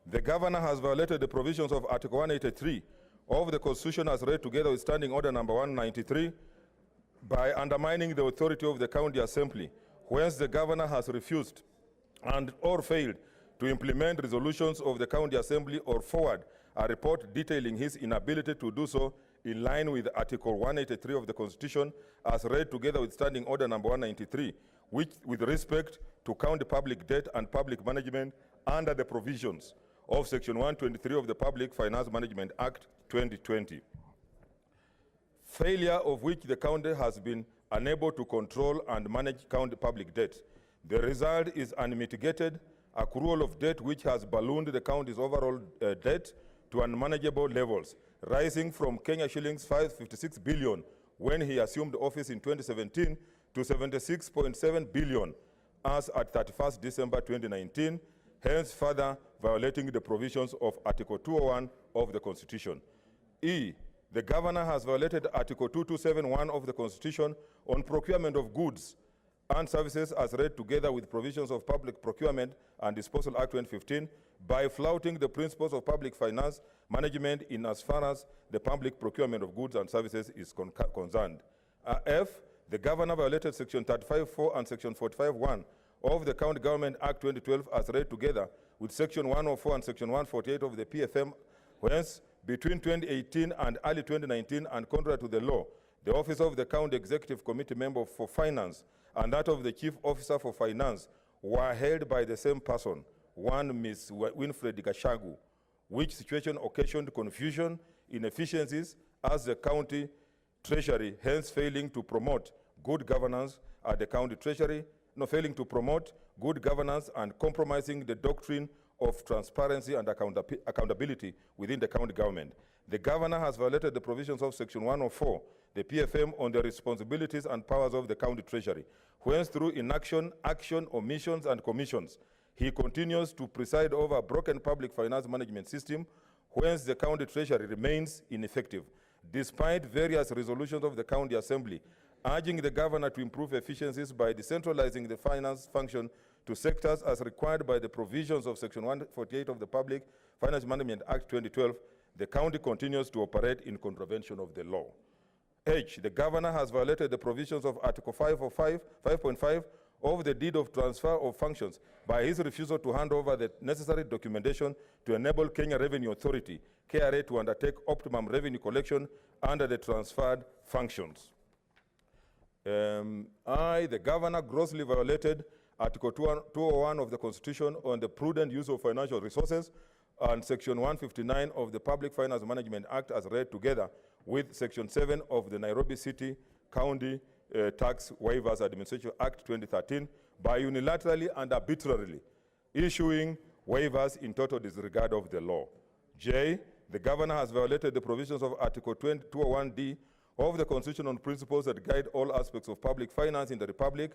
The governor has violated the provisions of Article 183 of the Constitution as read together with Standing Order number 193 by undermining the authority of the County Assembly, whence the governor has refused and or failed to implement resolutions of the County Assembly or forward a report detailing his inability to do so in line with Article 183 of the Constitution as read together with Standing Order number 193, which with respect to county public debt and public management under the provisions of Section 123 of the Public Finance Management Act 2020. Failure of which the county has been unable to control and manage county public debt. The result is unmitigated accrual of debt which has ballooned the county's overall debt to unmanageable levels, rising from Kenya shillings 556 billion when he assumed office in 2017 to 76.7 billion as at 31st December 2019, hence further violating the provisions of Article 201 of the Constitution. E. The governor has violated Article 2271 of the Constitution on procurement of goods and services as read together with provisions of Public Procurement and Disposal Act 2015 by flouting the principles of public finance management in as far as the public procurement of goods and services is concerned. F. The governor violated Section 35(4) and Section 45(1) of the County Government Act 2012 as read together with Section 104 and Section 148 of the PFM, whence between 2018 and early 2019 and contrary to the law, the office of the County Executive Committee member for Finance and that of the Chief Officer for Finance were held by the same person, one Ms. Winfred Gashagu, which situation occasioned confusion, inefficiencies as the county treasury, hence failing to promote good governance at the county treasury, failing to promote good governance and compromising the doctrine of transparency and accountability within the county government. The governor has violated the provisions of Section 104, the PFM, on the responsibilities and powers of the county treasury, whence through inaction, action, omissions, and commissions, he continues to preside over a broken public finance management system, whence the county treasury remains ineffective, despite various resolutions of the County Assembly, urging the governor to improve efficiencies by decentralizing the finance function to sectors as required by the provisions of Section 148 of the Public Finance Management Act 2012, the county continues to operate in contravention of the law. H. The governor has violated the provisions of Article 5.5 of the deed of transfer of functions by his refusal to hand over the necessary documentation to enable Kenya Revenue Authority, KRA, to undertake optimum revenue collection under the transferred functions. I, the governor, grossly violated Article 201 of the Constitution on the prudent use of financial resources and Section 159 of the Public Finance Management Act as read together with Section 7 of the Nairobi City County Tax Waivers Administration Act 2013 by unilaterally and arbitrarily issuing waivers in total disregard of the law. J. The governor has violated the provisions of Article 201D of the Constitution on principles that guide all aspects of public finance in the Republic,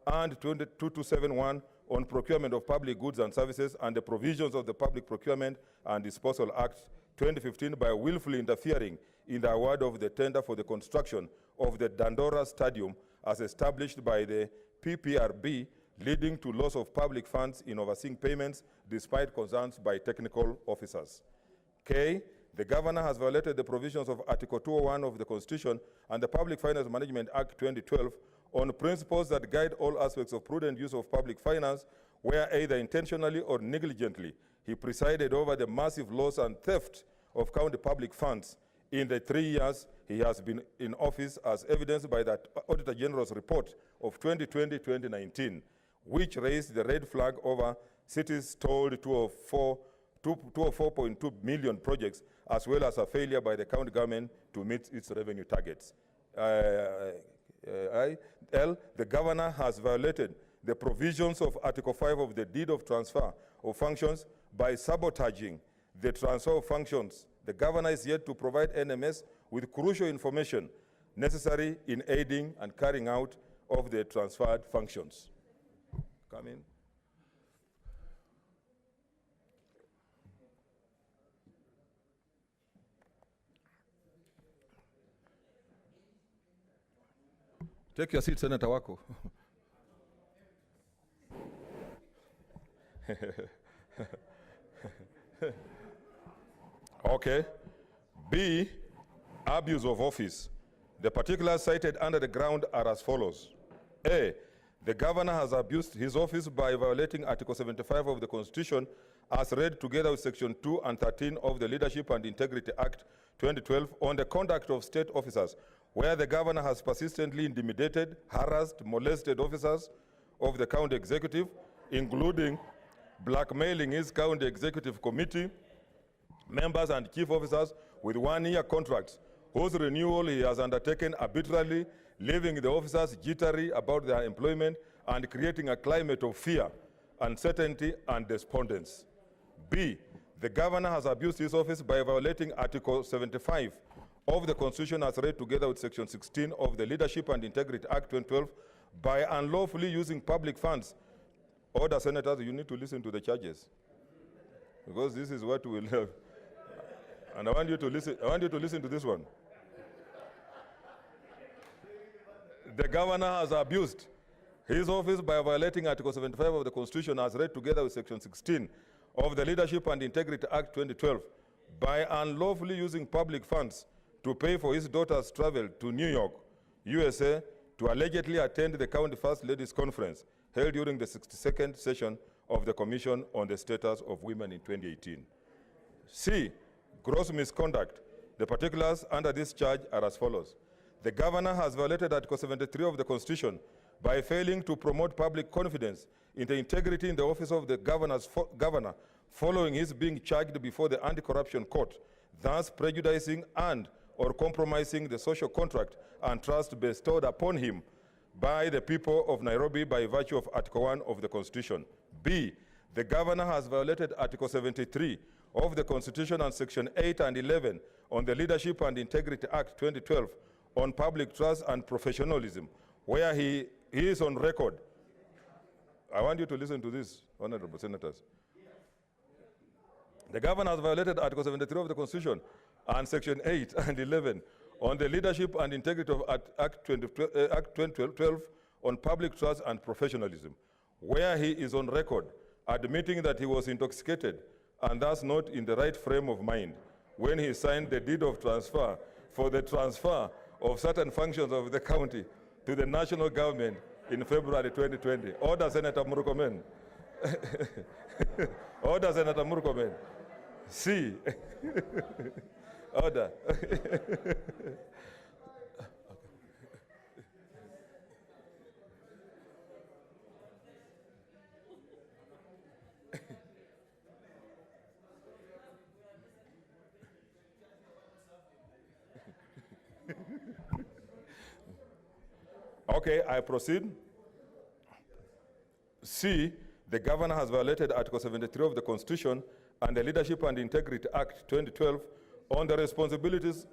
and 2271 on procurement of public goods and services and the provisions of the Public Procurement and Disposal Act 2015 by willfully interfering in the award of the tender for the construction of the Dandora Stadium as established by the PPRB, leading to loss of public funds in overseeing payments despite concerns by technical officers. K. The governor has violated the provisions of Article 201 of the Constitution and the Public Finance Management Act 2012 on principles that guide all aspects of prudent use of public finance, where either intentionally or negligently he presided over the massive loss and theft of county public funds in the 3 years he has been in office, as evidenced by the Auditor General's report of 2020-2019, which raised the red flag over cities stalled 204.2 million projects, as well as a failure by the county government to meet its revenue targets. L. The governor has violated the provisions of Article 5 of the Deed of Transfer of Functions by sabotaging the transfer of functions. The governor is yet to provide NMS with crucial information necessary in aiding and carrying out of the transferred functions. Come in. Take your seat, Senator Wako. Okay. B, abuse of office. The particulars cited under the ground are as follows. A, the governor has abused his office by violating Article 75 of the Constitution as read together with Section 2 and 13 of the Leadership and Integrity Act 2012 on the conduct of state officers, where the governor has persistently intimidated, harassed, molested officers of the county executive, including blackmailing his county executive committee members and chief officers with one-year contracts, whose renewal he has undertaken arbitrarily, leaving the officers jittery about their employment and creating a climate of fear, uncertainty, and despondence. B, the governor has abused his office by violating Article 75 of the Constitution as read together with Section 16 of the Leadership and Integrity Act 2012 by unlawfully using public funds. Order, senators, you need to listen to the charges, because this is what will help. And I want you to listen to this one. The governor has abused his office by violating Article 75 of the Constitution as read together with Section 16 of the Leadership and Integrity Act 2012 by unlawfully using public funds to pay for his daughter's travel to New York, USA, to allegedly attend the County First Ladies Conference held during the 62nd session of the Commission on the Status of Women in 2018. C, gross misconduct. The particulars under this charge are as follows. The governor has violated Article 73 of the Constitution by failing to promote public confidence in the integrity in the office of the governor following his being charged before the anti-corruption court, thus prejudicing and or compromising the social contract and trust bestowed upon him by the people of Nairobi by virtue of Article 1 of the Constitution. B, the governor has violated Article 73 of the Constitution and Section 8 and 11 on the Leadership and Integrity Act 2012 on public trust and professionalism, where he is on record. I want you to listen to this, honorable senators. The governor has violated Article 73 of the Constitution and Section 8 and 11 on the Leadership and Integrity of Act 2012 on public trust and professionalism, where he is on record admitting that he was intoxicated and thus not in the right frame of mind when he signed the deed of transfer for the transfer of certain functions of the county to the national government in February 2020. Order, Senator Murkomen. Order, Senator Murkomen. C. Order. Okay, I proceed. C, the governor has violated Article 73 of the Constitution and the Leadership and Integrity Act 2012 on the responsibilities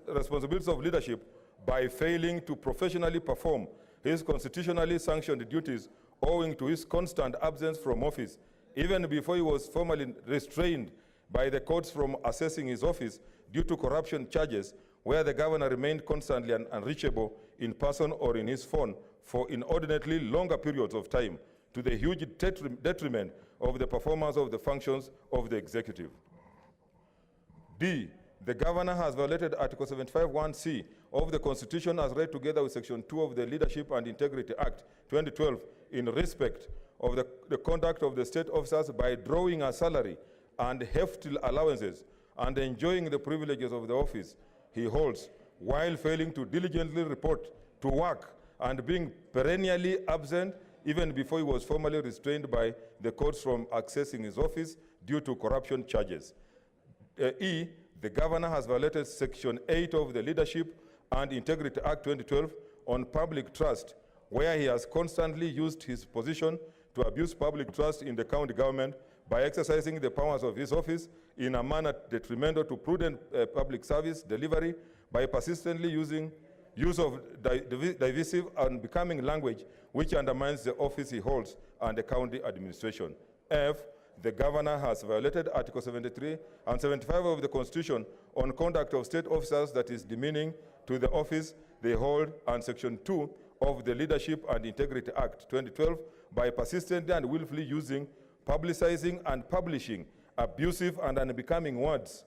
of leadership by failing to professionally perform his constitutionally sanctioned duties owing to his constant absence from office, even before he was formally restrained by the courts from assessing his office due to corruption charges, where the governor remained constantly unreachable in person or in his phone for inordinately longer periods of time, to the huge detriment of the performance of the functions of the executive. D, the governor has violated Article 75(1)(c) of the Constitution as read together with Section 2 of the Leadership and Integrity Act 2012 in respect of the conduct of the state officers by drawing a salary and hefty allowances and enjoying the privileges of the office he holds, while failing to diligently report to work and being perennially absent even before he was formally restrained by the courts from accessing his office due to corruption charges. E, the governor has violated Section 8 of the Leadership and Integrity Act 2012 on public trust, where he has constantly used his position to abuse public trust in the county government by exercising the powers of his office in a manner detrimental to prudent public service delivery by persistently use of divisive and becoming language which undermines the office he holds and the county administration. F, the governor has violated Article 73 and 75 of the Constitution on conduct of state officers that is demeaning to the office they hold, and Section 2 of the Leadership and Integrity Act 2012 by persistently and willfully using, publicizing, and publishing abusive and unbecoming words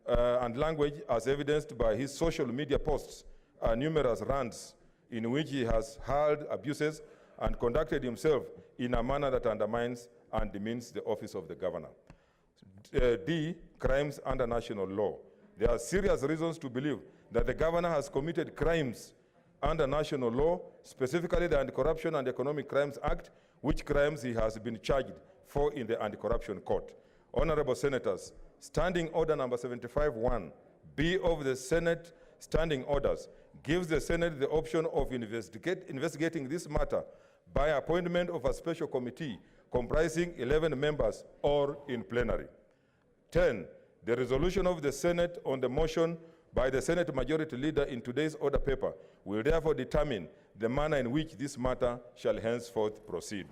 and language, as evidenced by his social media posts and numerous rants in which he has hurled abuses and conducted himself in a manner that undermines and demeans the office of the governor. D, crimes under national law. There are serious reasons to believe that the governor has committed crimes under national law, specifically the Anti-Corruption and Economic Crimes Act, which crimes he has been charged for in the Anti-Corruption Court. Honorable Senators, Standing Order number 75-1, B of the Senate Standing Orders, gives the Senate the option of investigating this matter by appointment of a special committee comprising 11 members or in plenary. 10, the resolution of the Senate on the motion by the Senate Majority Leader in today's order paper will therefore determine the manner in which this matter shall henceforth proceed.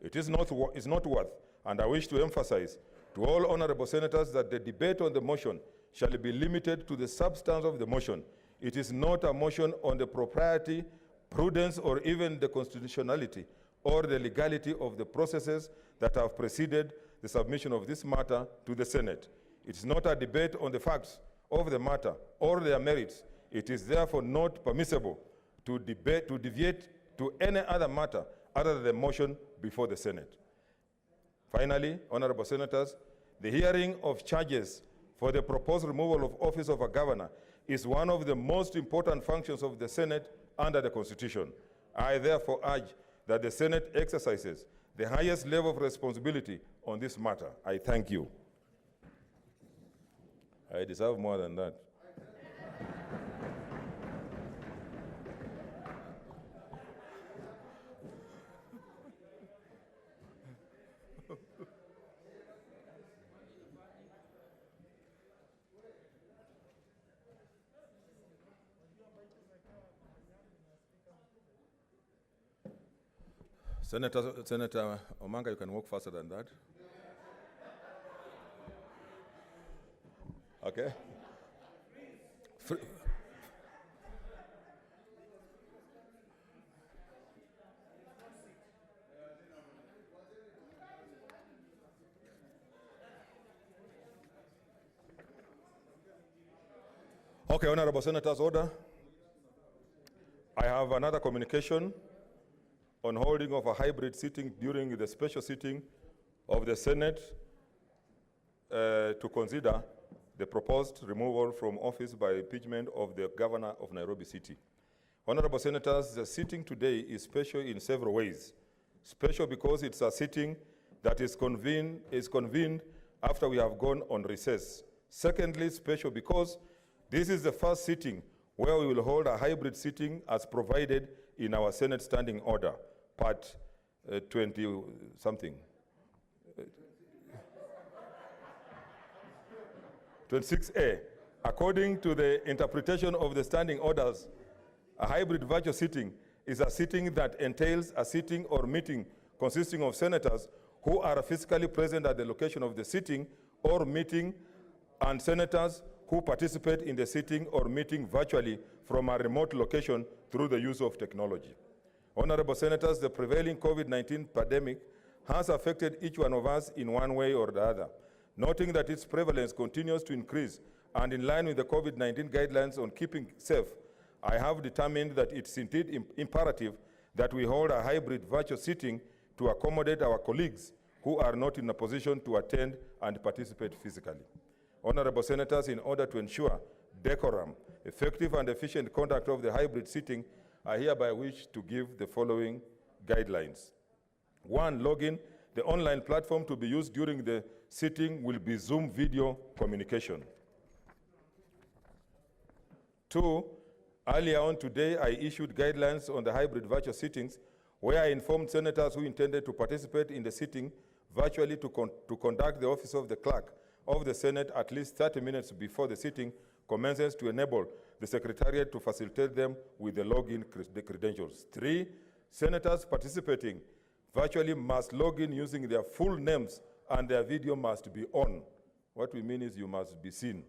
It is noteworthy, and I wish to emphasize to all honorable senators that the debate on the motion shall be limited to the substance of the motion. It is not a motion on the propriety, prudence, or even the constitutionality or the legality of the processes that have preceded the submission of this matter to the Senate. It is not a debate on the facts of the matter or their merits. It is therefore not permissible to deviate to any other matter other than the motion before the Senate. Finally, honorable senators, the hearing of charges for the proposed removal of office of a governor is one of the most important functions of the Senate under the Constitution. I therefore urge that the Senate exercises the highest level of responsibility on this matter. I thank you. I deserve more than that. Senator Omanga, you can walk faster than that. Okay. Okay, honorable senators, order. I have another communication on holding of a hybrid sitting during the special sitting of the Senate to consider the proposed removal from office by impeachment of the governor of Nairobi City. Honorable senators, the sitting today is special in several ways. Special because it's a sitting that is convened after we have gone on recess. Secondly, special because this is the first sitting where we will hold a hybrid sitting as provided in our Senate Standing Order, Part 20-something. 26A. According to the interpretation of the standing orders, a hybrid virtual sitting is a sitting that entails a sitting or meeting consisting of senators who are physically present at the location of the sitting or meeting, and senators who participate in the sitting or meeting virtually from a remote location through the use of technology. Honorable senators, the prevailing COVID-19 pandemic has affected each one of us in one way or the other. Noting that its prevalence continues to increase and in line with the COVID-19 guidelines on keeping safe, I have determined that it's indeed imperative that we hold a hybrid virtual sitting to accommodate our colleagues who are not in a position to attend and participate physically. Honorable senators, in order to ensure decorum, effective and efficient conduct of the hybrid sitting, I hereby wish to give the following guidelines. 1, login. The online platform to be used during the sitting will be Zoom video communication. 2, earlier on today, I issued guidelines on the hybrid virtual sittings where I informed senators who intended to participate in the sitting virtually to conduct the office of the clerk of the Senate at least 30 minutes before the sitting commences to enable the Secretariat to facilitate them with the login credentials. 3, senators participating virtually must log in using their full names and their video must be on. What we mean is you must be seen.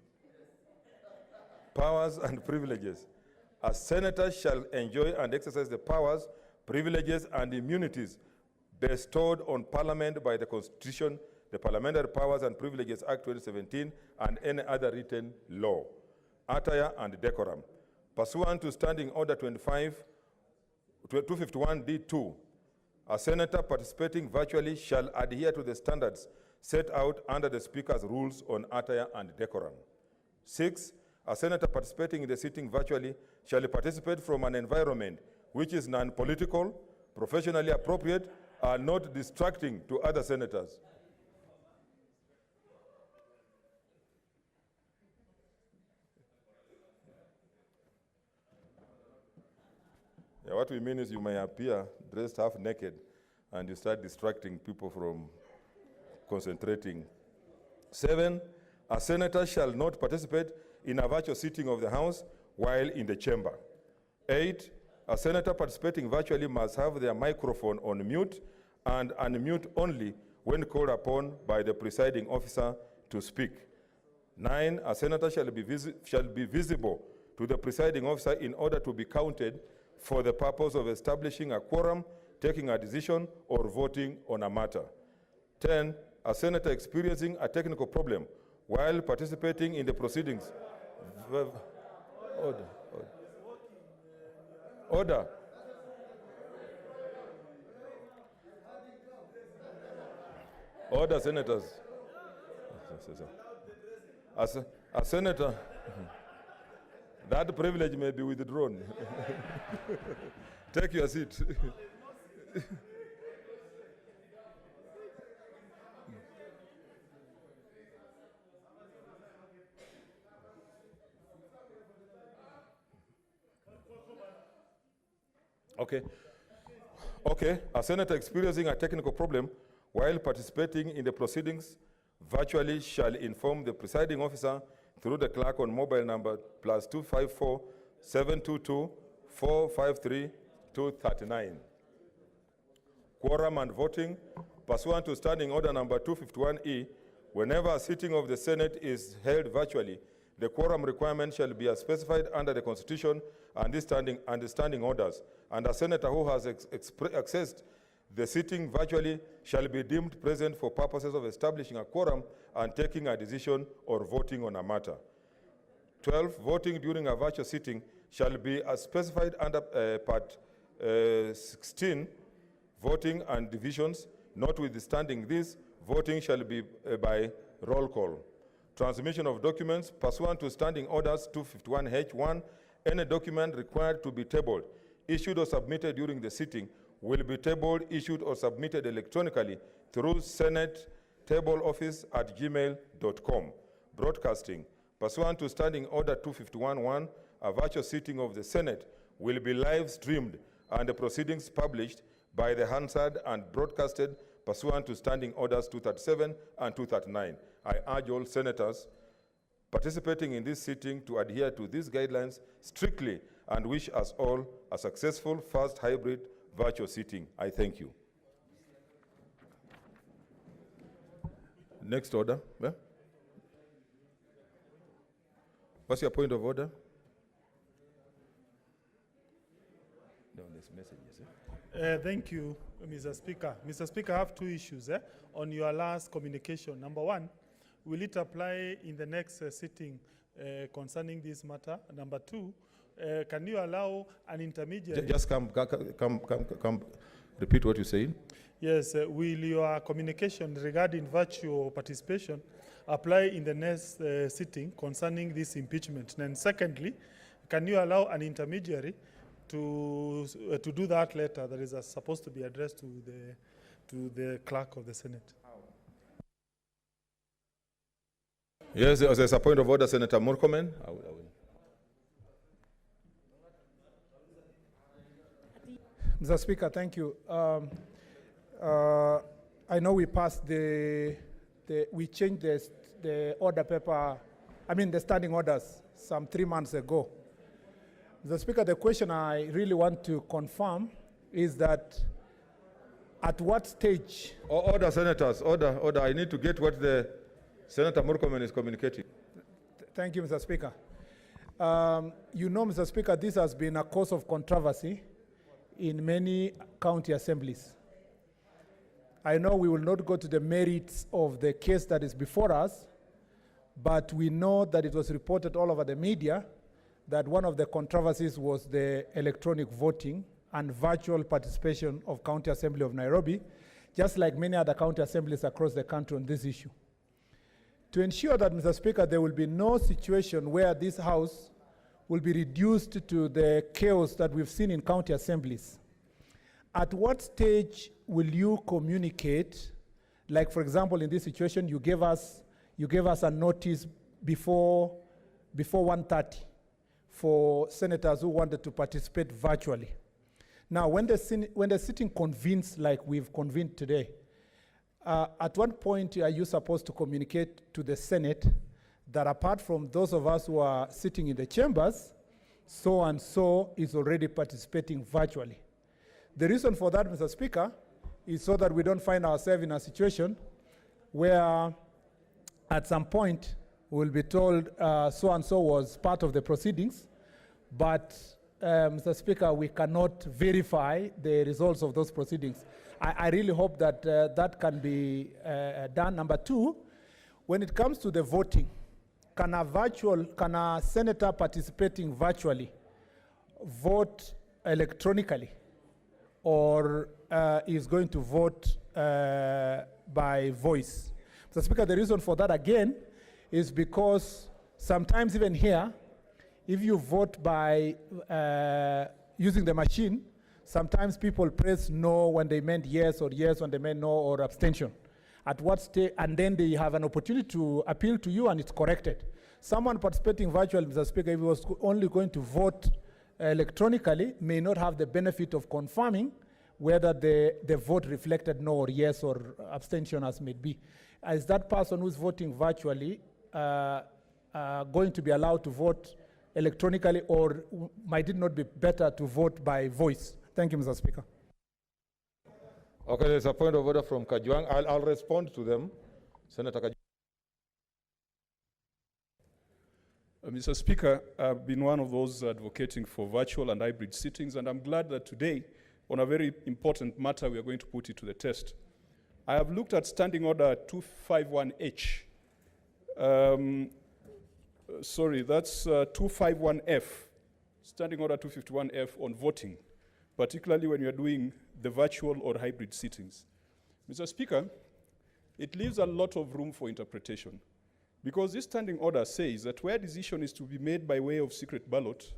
Powers and privileges. A senator shall enjoy and exercise the powers, privileges, and immunities bestowed on Parliament by the Constitution, the Parliamentary Powers and Privileges Act 2017, and any other written law. Attire and decorum. Pursuant to Standing Order 251D2, a senator participating virtually shall adhere to the standards set out under the Speaker's rules on attire and decorum. 6, a senator participating in the sitting virtually shall participate from an environment which is non-political, professionally appropriate, and not distracting to other senators. Yeah, what we mean is you may appear dressed half naked and you start distracting people from concentrating. 7, a senator shall not participate in a virtual sitting of the House while in the chamber. 8, a senator participating virtually must have their microphone on mute and unmute only when called upon by the presiding officer to speak. 9, a senator shall be visible to the presiding officer in order to be counted for the purpose of establishing a quorum, taking a decision, or voting on a matter. 10, a senator experiencing a technical problem while participating in the proceedings. Order. Order, senators. As a senator, that privilege may be withdrawn. Take your seat. Okay. A senator experiencing a technical problem while participating in the proceedings virtually shall inform the presiding officer through the clerk on mobile number +254 722 453 239. Quorum and voting. Pursuant to Standing Order number 251E, whenever a sitting of the Senate is held virtually, the quorum requirement shall be as specified under the Constitution and the standing orders, and a senator who has accessed the sitting virtually shall be deemed present for purposes of establishing a quorum and taking a decision or voting on a matter. 12, voting during a virtual sitting shall be as specified under Part 16, voting and divisions. Notwithstanding this, voting shall be by roll call. Transmission of documents. Pursuant to Standing Orders 251H1, any document required to be tabled, issued or submitted during the sitting will be tabled, issued, or submitted electronically through Senate Table Office at gmail.com. Broadcasting. Pursuant to Standing Order 251.1, a virtual sitting of the Senate will be live streamed and the proceedings published by the Hansard and broadcasted pursuant to Standing Orders 237 and 239. I urge all senators participating in this sitting to adhere to these guidelines strictly and wish us all a successful first hybrid virtual sitting. I thank you. Next order. Yeah? What's your point of order? No, there's messages. Thank you, Mr. Speaker. Mr. Speaker, I have two issues on your last communication. Number one, will it apply in the next sitting concerning this matter? Number two, can you allow an intermediary? Just come. Repeat what you're saying. Yes, will your communication regarding virtual participation apply in the next sitting concerning this impeachment? And secondly, can you allow an intermediary to do that letter that is supposed to be addressed to the clerk of the Senate? Yes, there's a point of order, Senator Murkomen. I will. Mr. Speaker, thank you. I know we passed we changed the order paper, the standing orders some 3 months ago. Mr. Speaker, the question I really want to confirm is that at what stage? Order, senators, order. I need to get what the Senator Murkomen is communicating. Thank you, Mr. Speaker. You know, Mr. Speaker, this has been a cause of controversy in many county assemblies. I know we will not go to the merits of the case that is before us, but we know that it was reported all over the media that one of the controversies was the electronic voting and virtual participation of County Assembly of Nairobi, just like many other county assemblies across the country on this issue. To ensure that, Mr. Speaker, there will be no situation where this House will be reduced to the chaos that we've seen in county assemblies, at what stage will you communicate, like for example in this situation you gave us a notice before 1:30 for senators who wanted to participate virtually. Now when the sitting convenes like we've convened today, at what point are you supposed to communicate to the Senate that apart from those of us who are sitting in the chambers, so and so is already participating virtually? The reason for that, Mr. Speaker, is so that we don't find ourselves in a situation where at some point we'll be told so and so was part of the proceedings, but Mr. Speaker, we cannot verify the results of those proceedings. I really hope that that can be done. Number two, when it comes to the voting, can a senator participating virtually vote electronically, or is going to vote by voice? Mr. Speaker, the reason for that again is because sometimes even here, if you vote by using the machine, sometimes people press no when they meant yes, or yes when they meant no, or abstention. At what stage, and then they have an opportunity to appeal to you and it's corrected. Someone participating virtually, Mr. Speaker, if he was only going to vote electronically, may not have the benefit of confirming whether the vote reflected no or yes or abstention as may be. Is that person who's voting virtually going to be allowed to vote electronically, or might it not be better to vote by voice? Thank you, Mr. Speaker. Okay, there's a point of order from Kajwang. I'll respond to them. Senator Kajwang. Mr. Speaker, I've been one of those advocating for virtual and hybrid sittings, and I'm glad that today, on a very important matter, we are going to put it to the test. I have looked at Standing Order 251H. Sorry, that's 251F, Standing Order 251F on voting, particularly when you're doing the virtual or hybrid sittings. Mr. Speaker, it leaves a lot of room for interpretation, because this standing order says that where decision is to be made by way of secret ballot,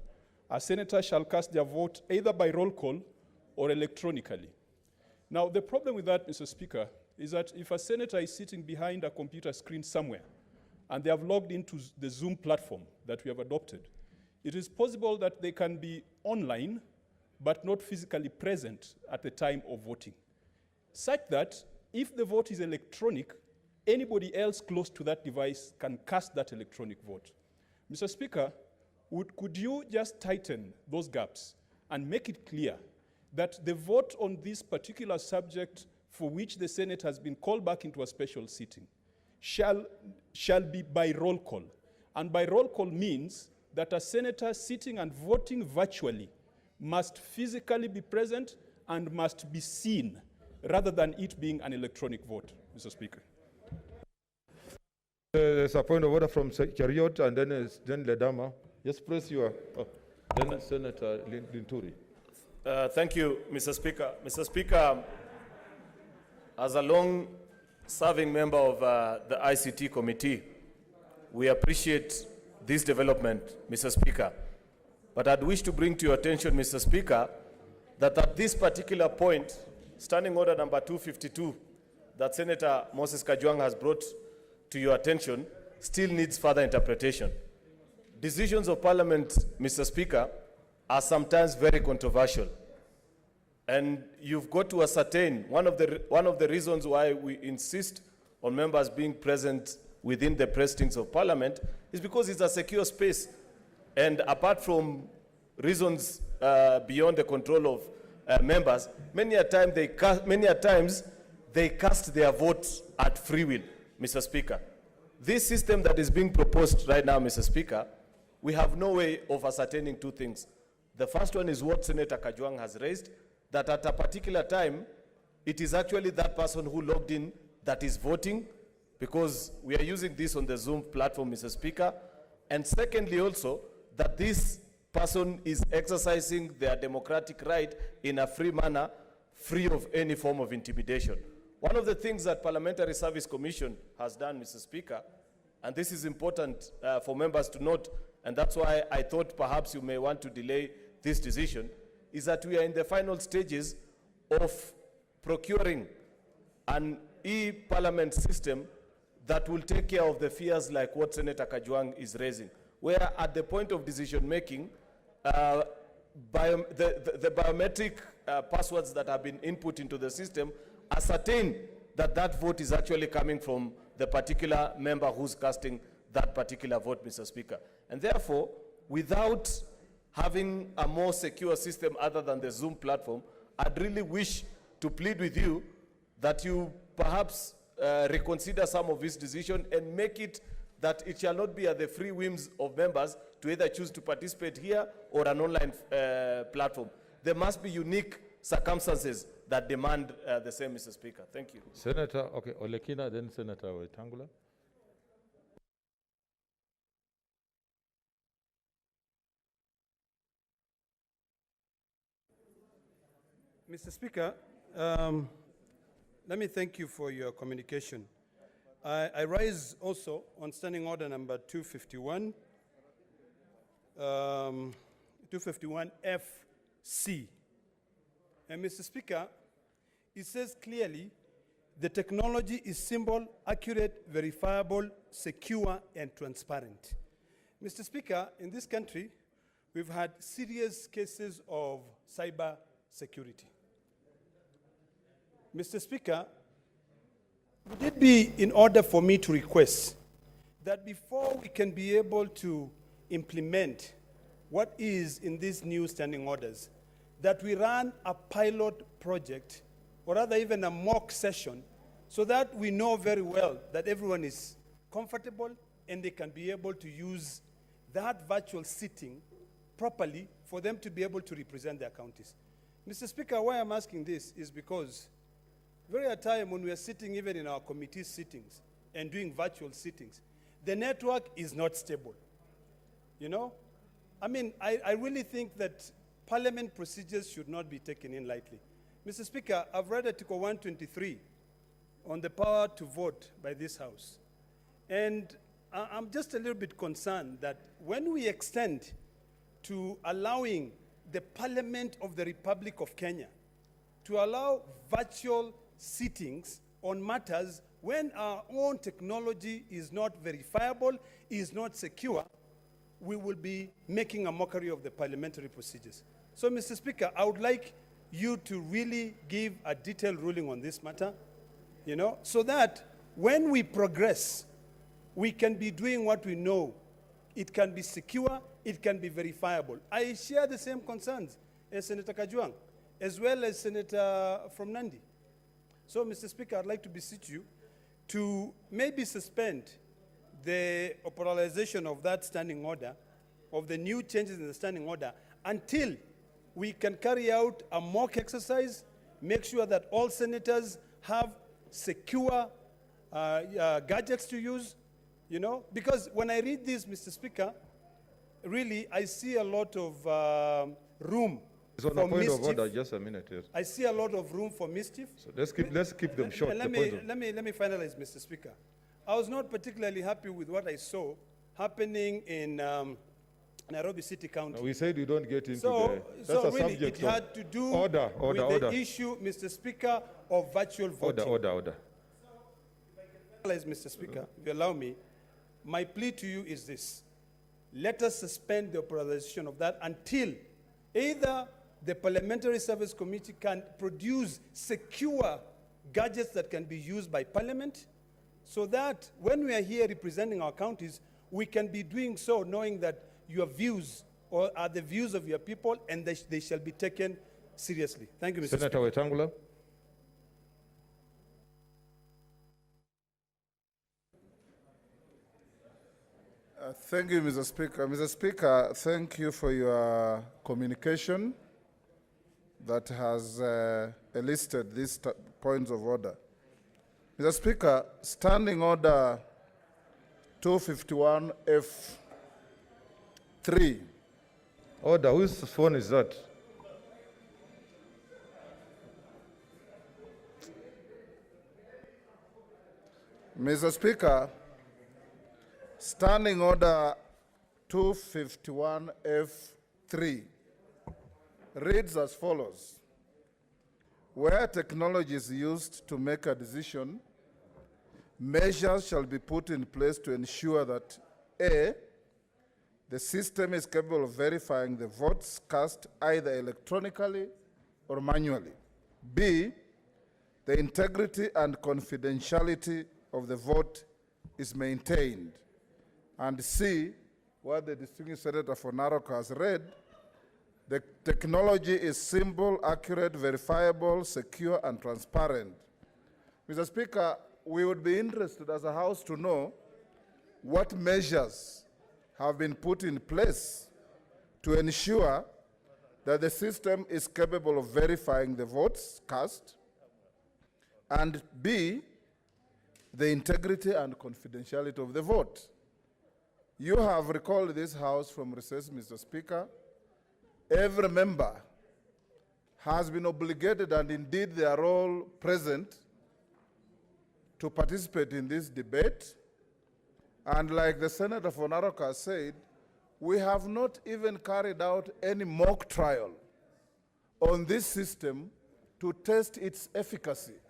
a senator shall cast their vote either by roll call or electronically. Now, the problem with that, Mr. Speaker, is that if a senator is sitting behind a computer screen somewhere and they have logged into the Zoom platform that we have adopted, it is possible that they can be online but not physically present at the time of voting, such that if the vote is electronic, anybody else close to that device can cast that electronic vote. Mr. Speaker, could you just tighten those gaps and make it clear that the vote on this particular subject for which the Senate has been called back into a special sitting shall be by roll call? And by roll call means that a senator sitting and voting virtually must physically be present and must be seen, rather than it being an electronic vote, Mr. Speaker. There's a point of order from Chariot, and then Ledama. Just press your, then Senator Linturi. Thank you, Mr. Speaker. Mr. Speaker, as a long-serving member of the ICT committee, we appreciate this development, Mr. Speaker. But I'd wish to bring to your attention, Mr. Speaker, that at this particular point, Standing Order number 252, that Senator Moses Kajwang has brought to your attention, still needs further interpretation. Decisions of Parliament, Mr. Speaker, are sometimes very controversial. And you've got to ascertain, one of the reasons why we insist on members being present within the precincts of Parliament is because it's a secure space. And apart from reasons beyond the control of members, many a times they cast their votes at free will, Mr. Speaker. This system that is being proposed right now, Mr. Speaker, we have no way of ascertaining two things. The first one is what Senator Kajwang has raised, that at a particular time, it is actually that person who logged in that is voting, because we are using this on the Zoom platform, Mr. Speaker. And secondly also, that this person is exercising their democratic right in a free manner, free of any form of intimidation. One of the things that Parliamentary Service Commission has done, Mr. Speaker, and this is important for members to note, and that's why I thought perhaps you may want to delay this decision, is that we are in the final stages of procuring an e-parliament system that will take care of the fears like what Senator Kajwang is raising, where at the point of decision-making, the biometric passwords that have been input into the system ascertain that that vote is actually coming from the particular member who's casting that particular vote, Mr. Speaker. And therefore, without having a more secure system other than the Zoom platform, I'd really wish to plead with you that you perhaps reconsider some of this decision and make it that it shall not be at the free whims of members to either choose to participate here or an online platform. There must be unique circumstances that demand the same, Mr. Speaker. Thank you. Senator, okay, Olekina, then Senator Wetangula. Mr. Speaker, let me thank you for your communication. I rise also on Standing Order number 251, 251FC. And Mr. Speaker, it says clearly, the technology is simple, accurate, verifiable, secure, and transparent. Mr. Speaker, in this country, we've had serious cases of cyber security. Mr. Speaker, would it be in order for me to request that before we can be able to implement what is in these new standing orders, that we run a pilot project, or rather even a mock session, so that we know very well that everyone is comfortable and they can be able to use that virtual sitting properly for them to be able to represent their counties. Mr. Speaker, why I'm asking this is because very at a time when we are sitting even in our committee sittings and doing virtual sittings, the network is not stable. You know? I mean, I really think that parliament procedures should not be taken in lightly. Mr. Speaker, I've read Article 123 on the power to vote by this House. And I'm just a little bit concerned that when we extend to allowing the Parliament of the Republic of Kenya to allow virtual sittings on matters when our own technology is not verifiable, is not secure, we will be making a mockery of the parliamentary procedures. So, Mr. Speaker, I would like you to really give a detailed ruling on this matter, you know, so that when we progress, we can be doing what we know. It can be secure, it can be verifiable. I share the same concerns as Senator Kajwang, as well as Senator from Nandi. So, Mr. Speaker, I'd like to beseech you to maybe suspend the operationalization of that standing order, of the new changes in the standing order, until we can carry out a mock exercise, make sure that all senators have secure gadgets to use, you know? Because when I read this, Mr. Speaker, really, I see a lot of room So on a point of order, just a minute here. I see a lot of room for mischief. So let's keep them short. Let me finalize, Mr. Speaker. I was not particularly happy with what I saw happening in Nairobi City County. No, we said we don't get into that's so a really subject it had to do order. with the issue, Mr. Speaker, of virtual voting. Order. Mr. Speaker, if you allow me, my plea to you is this. Let us suspend the authorization of that until either the Parliamentary Service Committee can produce secure gadgets that can be used by Parliament, so that when we are here representing our counties, we can be doing so knowing that your views are the views of your people, and they shall be taken seriously. Thank you, Mr. Senator Wetangula. Thank you, Mr. Speaker. Mr. Speaker, thank you for your communication that has elicited this points of order. Mr. Speaker, Standing Order 251F3. Order, whose phone is that? Mr. Speaker, Standing Order 251F3 reads as follows. Where technology is used to make a decision, measures shall be put in place to ensure that A, the system is capable of verifying the votes cast either electronically or manually. B, the integrity and confidentiality of the vote is maintained. And C, what the distinguished Senator for Narok has read, the technology is simple, accurate, verifiable, secure, and transparent. Mr. Speaker, we would be interested as a House to know what measures have been put in place to ensure that the system is capable of verifying the votes cast, and B, the integrity and confidentiality of the vote. You have recalled this House from recess, Mr. Speaker. Every member has been obligated, and indeed they are all present, to participate in this debate. And like the Senator for Narok has said, we have not even carried out any mock trial on this system to test its efficacy.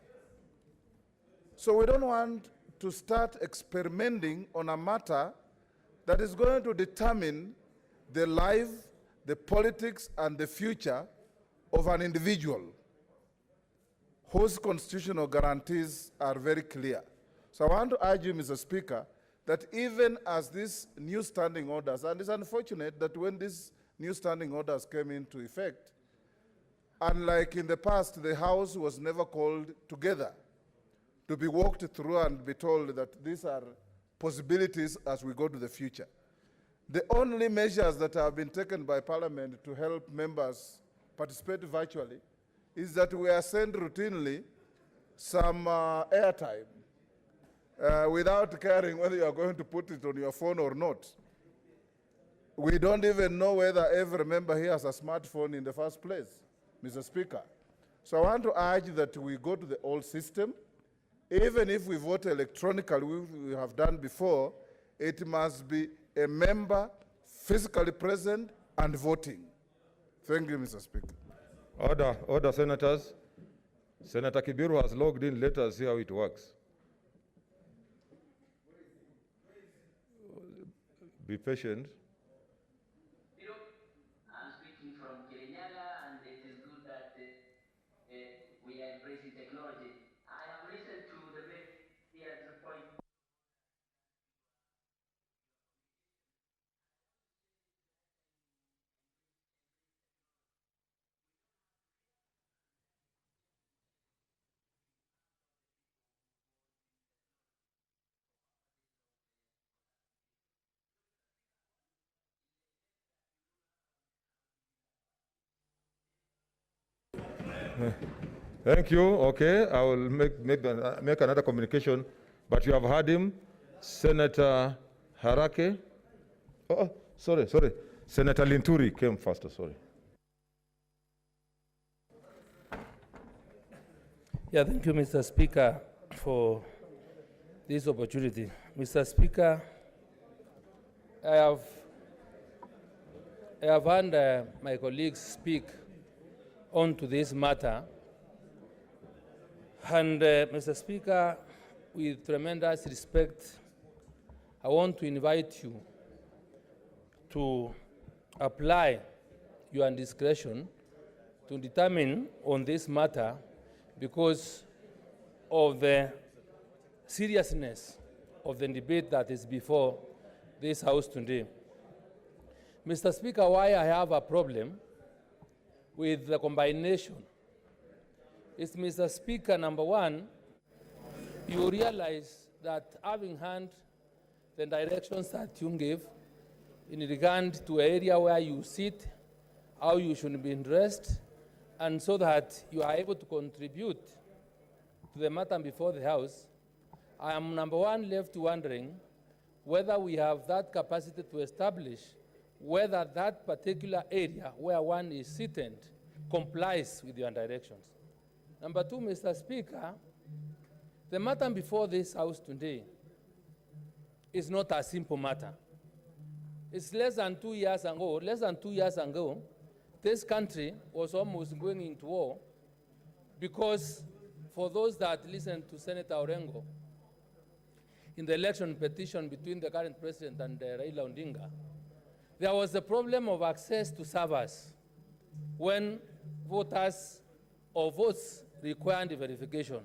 So we don't want to start experimenting on a matter that is going to determine the life, the politics, and the future of an individual whose constitutional guarantees are very clear. So I want to urge you, Mr. Speaker, that even as these new standing orders, and it's unfortunate that when these new standing orders came into effect, unlike in the past, the House was never called together to be walked through and be told that these are possibilities as we go to the future. The only measures that have been taken by Parliament to help members participate virtually is that we are sent routinely some airtime without caring whether you are going to put it on your phone or not. We don't even know whether every member here has a smartphone in the first place, Mr. Speaker. So I want to urge that we go to the old system. Even if we vote electronically, we have done before, it must be a member physically present and voting. Thank you, Mr. Speaker. Order, senators. Senator Kibiru has logged in. Let us see how it works. Be patient. I'm speaking from Kirinyaga, and it is good that we are embracing technology. I have listened to the various points. Thank you. Okay, I will make another communication, but you have heard him. Senator Harake. Oh, sorry. Senator Linturi came faster, sorry. Yeah, thank you, Mr. Speaker, for this opportunity. Mr. Speaker, I have heard my colleagues speak on to this matter. And Mr. Speaker, with tremendous respect, I want to invite you to apply your discretion to determine on this matter because of the seriousness of the debate that is before this House today. Mr. Speaker, why I have a problem with the combination is, Mr. Speaker, number one, you realize that having heard the directions that you gave in regard to area where you sit, how you should be dressed, and so that you are able to contribute to the matter before the House, I am, number one, left wondering whether we have that capacity to establish whether that particular area where one is seated complies with your directions. Number two, Mr. Speaker, the matter before this House today is not a simple matter. It's less than 2 years ago, this country was almost going into war because, for those that listened to Senator Orengo, in the election petition between the current president and Raila Odinga, there was a problem of access to servers when voters or votes required verification,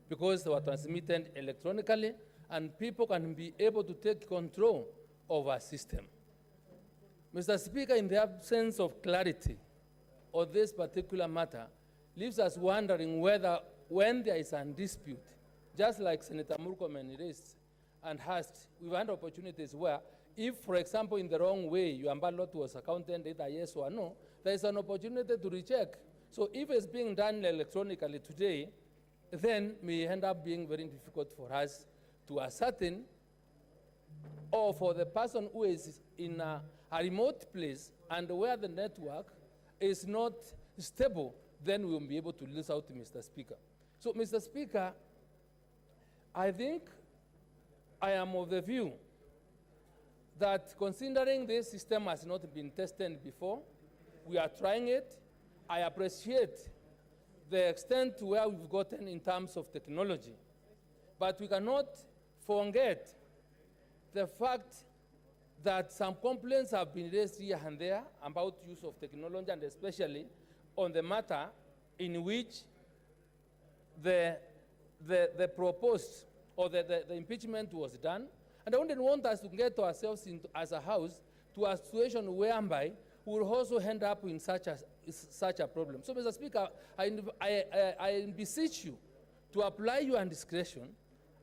because they were transmitted electronically and people can be able to take control of our system. Mr. Speaker, in the absence of clarity on this particular matter, leaves us wondering whether, when there is a dispute, just like Senator Murkomen raised and asked, we've had opportunities where, if, for example, in the wrong way, your ballot was accounted either yes or no, there is an opportunity to recheck. So if it's being done electronically today, then may end up being very difficult for us to ascertain, or for the person who is in a remote place and where the network is not stable, then we will be able to lose out, Mr. Speaker. So, Mr. Speaker, I think I am of the view that, considering this system has not been tested before, we are trying it. I appreciate the extent to where we've gotten in terms of technology, but we cannot forget the fact that some complaints have been raised here and there about use of technology, and especially on the matter in which the proposed or the impeachment was done. And I wouldn't want us to get ourselves into, as a House, to a situation whereby we will also end up in such a problem. So, Mr. Speaker, I beseech you to apply your discretion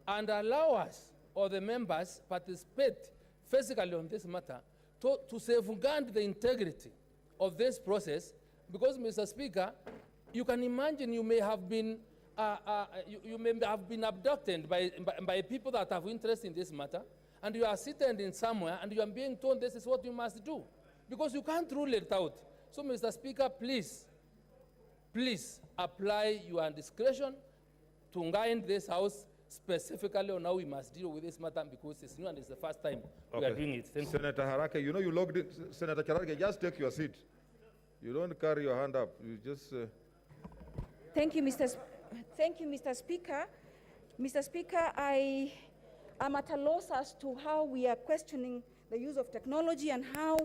and allow us, or the members, participate physically on this matter to safeguard the integrity of this process, because, Mr. Speaker, you can imagine you may have been abducted by people that have interest in this matter, and you are sitting in somewhere and you are being told this is what you must do, because you can't rule it out. So, Mr. Speaker, please apply your discretion to guide this House specifically on how we must deal with this matter, because it's new and it's the first time we are doing it. Thank you. Senator Harake, you know you logged in. Senator Harake, just take your seat. You don't carry your hand up. You just... Thank you, Mr. Speaker. Mr. Speaker, I am at a loss as to how we are questioning the use of technology and how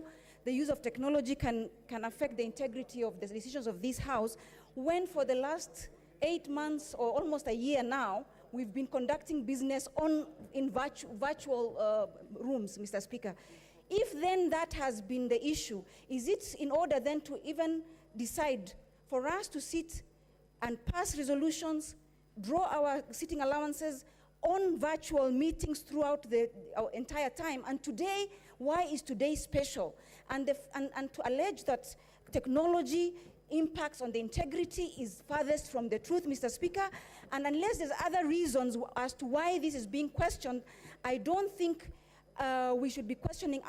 the use of technology can affect the integrity of the decisions of this House, when for the last 8 months or almost a year now, we've been conducting business in virtual rooms, Mr. Speaker. If then that has been the issue, is it in order then to even decide for us to sit and pass resolutions, draw our sitting allowances on virtual meetings throughout our entire time? And today, why is today special? And to allege that technology impacts on the integrity is farthest from the truth, Mr. Speaker. And unless there's other reasons as to why this is being questioned, I don't think we should be questioning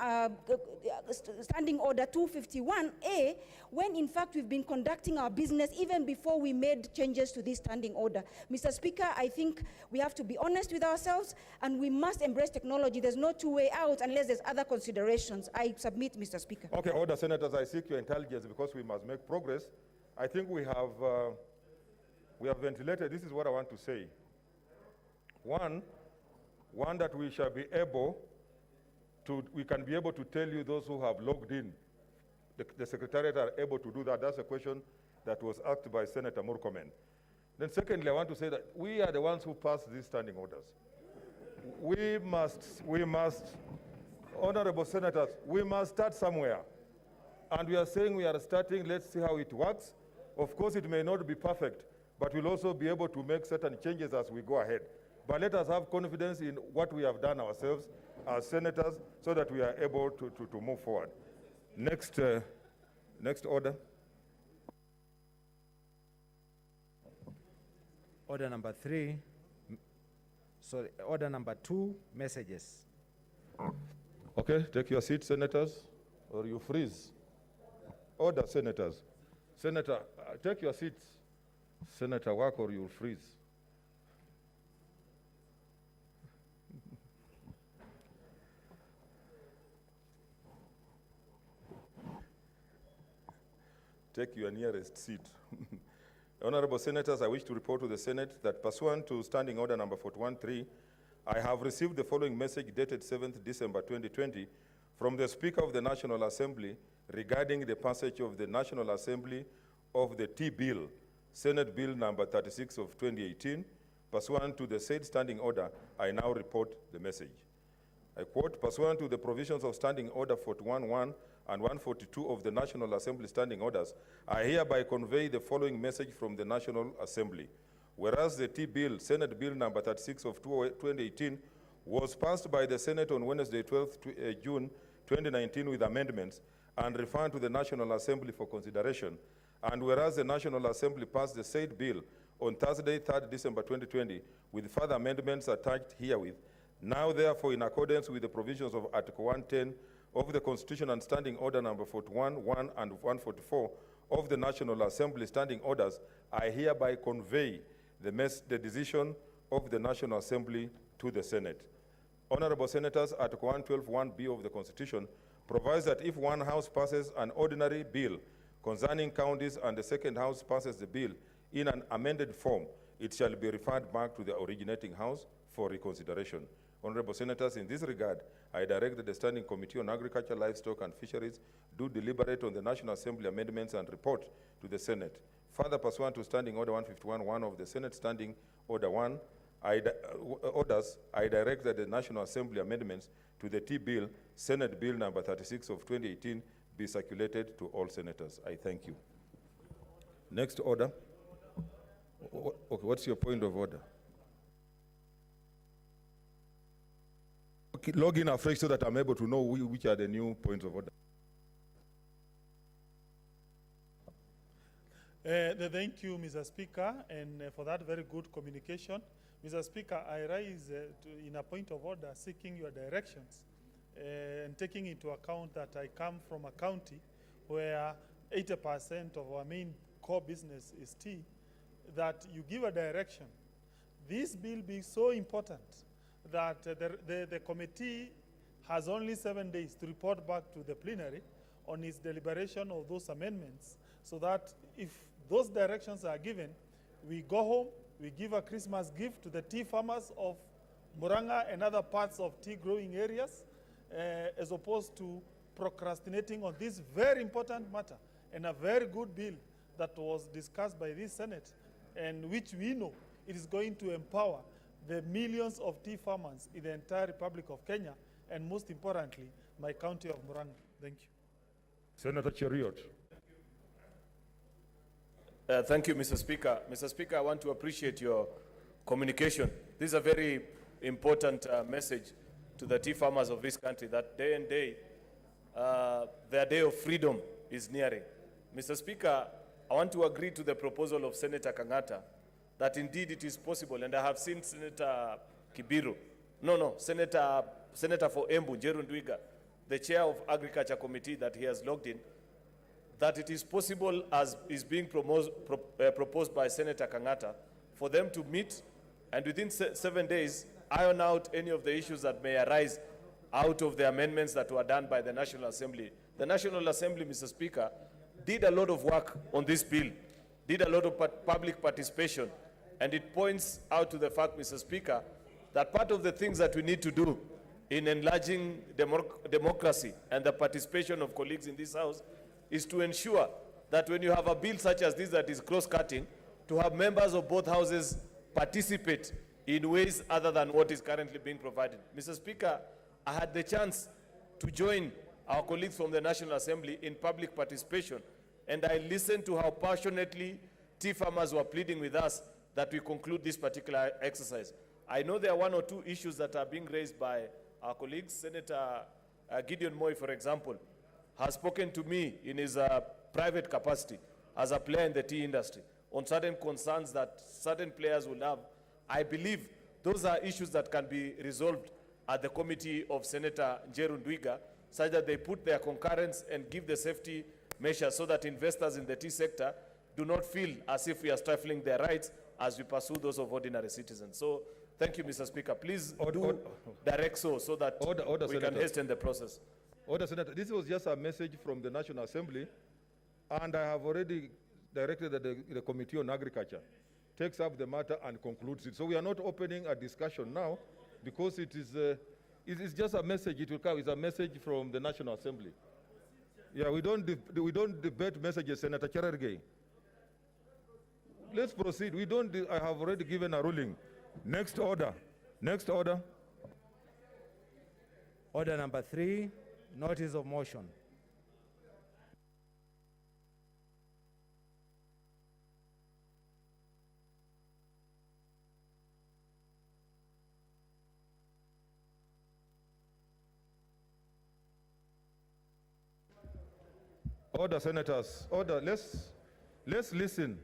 Standing Order 251A, when in fact we've been conducting our business even before we made changes to this standing order. Mr. Speaker, I think we have to be honest with ourselves and we must embrace technology. There's no two-way out unless there's other considerations. I submit, Mr. Speaker. Okay, order, senators, I seek your intelligence because we must make progress. I think we have ventilated. This is what I want to say. One, that we shall be able to, we can be able to tell you those who have logged in. The Secretariat are able to do that. That's a question that was asked by Senator Murkomen. Then secondly, I want to say that we are the ones who passed these standing orders. We must, honorable senators, we must start somewhere. And we are saying we are starting, let's see how it works. Of course, it may not be perfect, but we'll also be able to make certain changes as we go ahead. But let us have confidence in what we have done ourselves as senators so that we are able to move forward. Next order. Order number 3, order number 2, messages. Okay, take your seat, senators, or you freeze. Order, senators. Senator, take your seats. Senator, work or you'll freeze. Take your nearest seat. Honorable Senators, I wish to report to the Senate that pursuant to Standing Order number 41.3, I have received the following message dated 7th December 2020 from the Speaker of the National Assembly regarding the passage of the National Assembly of the T-Bill, Senate Bill number 36 of 2018. Pursuant to the said standing order, I now report the message. I quote, pursuant to the provisions of Standing Order 41.1 and 142 of the National Assembly Standing Orders, I hereby convey the following message from the National Assembly. Whereas the T-Bill, Senate Bill number 36 of 2018, was passed by the Senate on Wednesday, 12th June 2019 with amendments and referred to the National Assembly for consideration, and whereas the National Assembly passed the said bill on Thursday, 3rd December 2020 with further amendments attached herewith, now therefore in accordance with the provisions of Article 110 of the Constitution and Standing Order number 41, 1 and 144 of the National Assembly Standing Orders, I hereby convey the decision of the National Assembly to the Senate. Honorable Senators, Article 112(1)(b) of the Constitution provides that if one House passes an ordinary bill concerning counties and the second House passes the bill in an amended form, it shall be referred back to the originating House for reconsideration. Honorable Senators, in this regard, I direct that the Standing Committee on Agriculture, Livestock and Fisheries do deliberate on the National Assembly amendments and report to the Senate. Further, pursuant to Standing Order 151(1) of the Senate Standing Order 1, I direct that the National Assembly amendments to the T-Bill, Senate Bill number 36 of 2018, be circulated to all senators. I thank you. Next order. Okay, what's your point of order? Okay, log in afresh so that I'm able to know which are the new points of order. Thank you, Mr. Speaker, and for that very good communication. Mr. Speaker, I rise in a point of order seeking your directions and taking into account that I come from a county where 80% of our main core business is tea, that you give a direction. This bill being so important that the committee has only 7 days to report back to the plenary on its deliberation of those amendments, so that if those directions are given, we go home, we give a Christmas gift to the tea farmers of Murang'a and other parts of tea growing areas, as opposed to procrastinating on this very important matter and a very good bill that was discussed by this Senate, and which we know it is going to empower the millions of tea farmers in the entire Republic of Kenya, and most importantly, my county of Murang'a. Thank you. Senator Cheriot. Thank you, Mr. Speaker. Mr. Speaker, I want to appreciate your communication. This is a very important message to the tea farmers of this country, that day and day, their day of freedom is nearing. Mr. Speaker, I want to agree to the proposal of Senator Kangata that indeed it is possible, and I have seen Senator Kibiru, Senator for Embu, Jeru Ndwiga, the chair of Agriculture Committee, that he has logged in, that it is possible, as is being proposed by Senator Kangata, for them to meet and within 7 days iron out any of the issues that may arise out of the amendments that were done by the National Assembly. The National Assembly, Mr. Speaker, did a lot of work on this bill, did a lot of public participation, and it points out to the fact, Mr. Speaker, that part of the things that we need to do in enlarging democracy and the participation of colleagues in this House is to ensure that when you have a bill such as this that is cross-cutting, to have members of both houses participate in ways other than what is currently being provided. Mr. Speaker, I had the chance to join our colleagues from the National Assembly in public participation, and I listened to how passionately tea farmers were pleading with us that we conclude this particular exercise. I know there are 1 or 2 issues that are being raised by our colleagues. Senator Gideon Moi, for example, has spoken to me in his private capacity as a player in the tea industry on certain concerns that certain players will have. I believe those are issues that can be resolved at the committee of Senator Njeru Ndwiga, such that they put their concurrence and give the safety measures so that investors in the tea sector do not feel as if we are stifling their rights as we pursue those of ordinary citizens. So thank you, Mr. Speaker. Please direct so that we can hasten the process. Order, Senator. This was just a message from the National Assembly, and I have already directed that the Committee on Agriculture takes up the matter and concludes it. So we are not opening a discussion now because it is just a message. It will come. It's a message from the National Assembly. Yeah, we don't debate messages, Senator Cherargei. Let's proceed. I have already given a ruling. Next order. Next order. Order number 3, notice of motion. Order, senators. Order. Let's listen.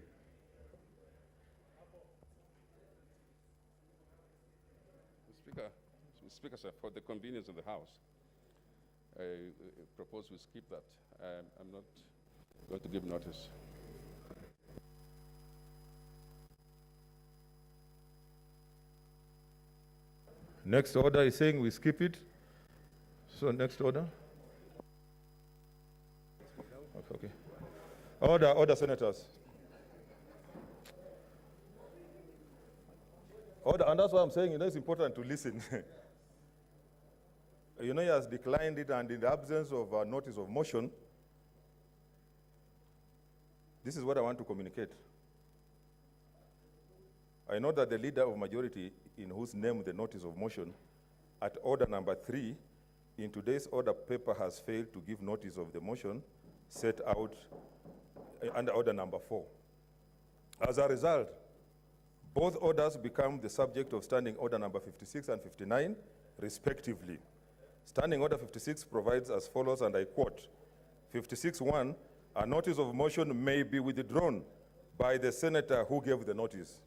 Speaker, sir, for the convenience of the House, I propose we skip that. I'm not going to give notice. Next order is saying we skip it. So next order. Okay. Order, senators. Order, and that's why I'm saying, it's important to listen. He has declined it, and in the absence of a notice of motion, this is what I want to communicate. I know that the leader of majority, in whose name the notice of motion, at order number 3, in today's order paper has failed to give notice of the motion set out under order number 4. As a result, both orders become the subject of Standing Order number 56 and 59, respectively. Standing Order 56 provides as follows, and I quote, 56.1, a notice of motion may be withdrawn by the senator who gave the notice.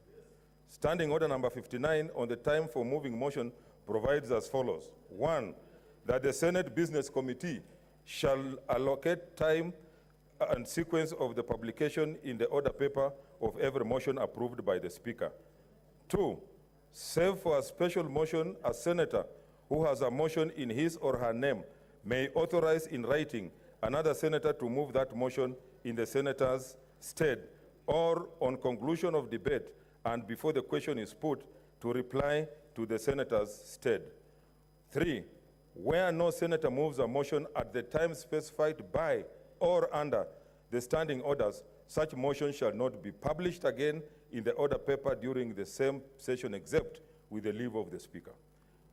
Standing Order number 59 on the time for moving motion provides as follows. 1, that the Senate Business Committee shall allocate time and sequence of the publication in the order paper of every motion approved by the Speaker. 2, save for a special motion, a senator who has a motion in his or her name may authorize in writing another senator to move that motion in the senator's stead, or on conclusion of debate and before the question is put, to reply to the senator's stead. 3, where no senator moves a motion at the time specified by or under the standing orders, such motion shall not be published again in the order paper during the same session except with the leave of the Speaker.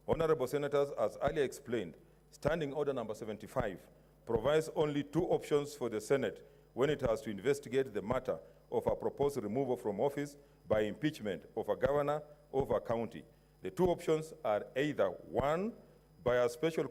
Honorable Senators, as earlier explained, Standing Order number 75 provides only 2 options for the Senate when it has to investigate the matter of a proposed removal from office by impeachment of a governor of a county. The 2 options are either 1, by a special